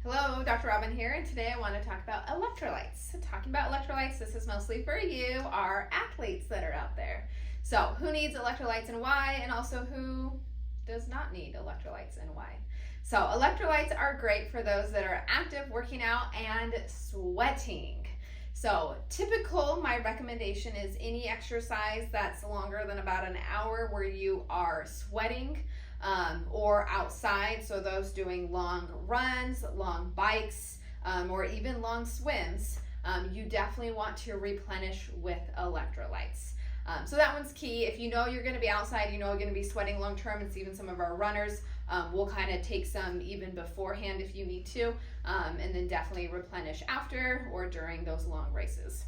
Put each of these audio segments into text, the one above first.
Hello, Dr. Robin here, and today I want to talk about electrolytes. So talking about electrolytes, this is mostly for you, our athletes that are out there. So who needs electrolytes and why, and also who does not need electrolytes and why. So electrolytes are great for those that are active, working out, and sweating. So typical, my recommendation is any exercise that's longer than about an hour where you are sweating, or outside, so those doing long runs, long bikes, or even long swims, you definitely want to replenish with electrolytes. So that one's key. If you know you're going to be outside, you know you're going to be sweating long term, it's even some of our runners, we'll kind of take some even beforehand if you need to, and then definitely replenish after or during those long races.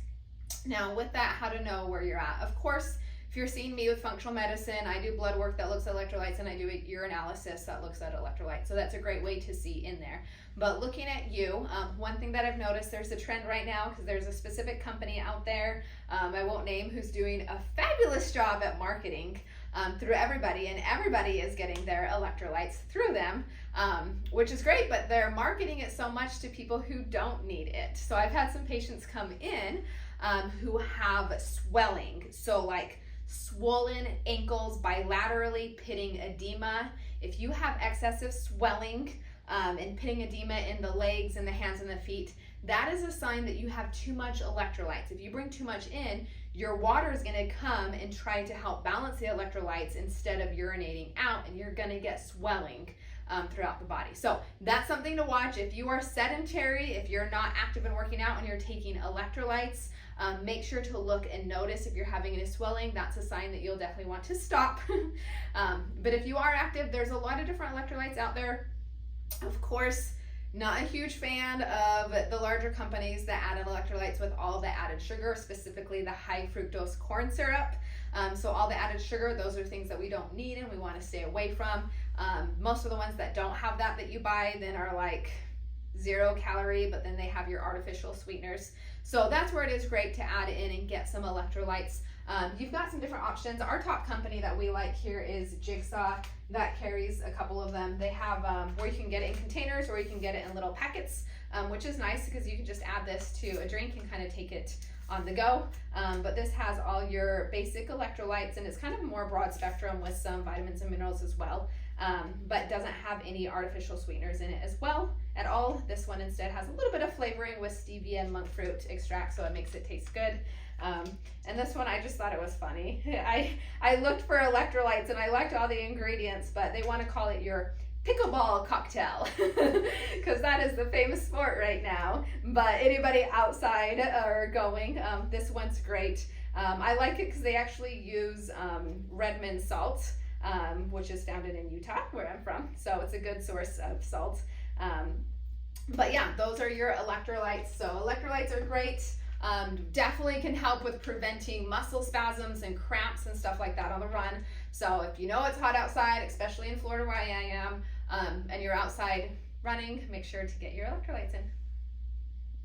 Now with that, how to know where you're at. Of course, if you're seeing me with functional medicine, I do blood work that looks at electrolytes, and I do a urinalysis that looks at electrolytes. So that's a great way to see in there. But looking at you, one thing that I've noticed, there's a trend right now because there's a specific company out there, I won't name, who's doing a fabulous job at marketing through everybody, and everybody is getting their electrolytes through them, which is great, but they're marketing it so much to people who don't need it. So I've had some patients come in who have swelling, so like swollen ankles, bilaterally pitting edema. If you have excessive swelling and pitting edema in the legs and the hands and the feet, that is a sign that you have too much electrolytes. If you bring too much in, your water is going to come and try to help balance the electrolytes instead of urinating out, and you're going to get swelling throughout the body. So that's something to watch. If you are sedentary, if you're not active and working out and you're taking electrolytes, make sure to look and notice if you're having any swelling. That's a sign that you'll definitely want to stop. But if you are active, there's a lot of different electrolytes out there. Of course, not a huge fan of the larger companies that add electrolytes with all the added sugar, specifically the high fructose corn syrup. So all the added sugar, those are things that we don't need and we want to stay away from. Most of the ones that don't have that you buy then are like 0 calorie, but then they have your artificial sweeteners. So that's where it is great to add in and get some electrolytes. You've got some different options. Our top company that we like here is Jigsaw, that carries a couple of them. They have where you can get it in containers or you can get it in little packets, which is nice because you can just add this to a drink and kind of take it on the go. But this has all your basic electrolytes, and it's kind of more broad spectrum with some vitamins and minerals as well, but doesn't have any artificial sweeteners in it as well at all. This one instead has a little bit of flavoring with stevia and monk fruit extract, so it makes it taste good. And this one, I just thought it was funny. I looked for electrolytes and I liked all the ingredients, but they want to call it your pickleball cocktail because that is the famous sport right now. But anybody outside or going, this one's great. I like it because they actually use Redmond salt, which is founded in Utah, where I'm from. So it's a good source of salt. But yeah, those are your electrolytes. So electrolytes are great. Definitely can help with preventing muscle spasms and cramps and stuff like that on the run. So if you know it's hot outside, especially in Florida where I am, and you're outside running, make sure to get your electrolytes in.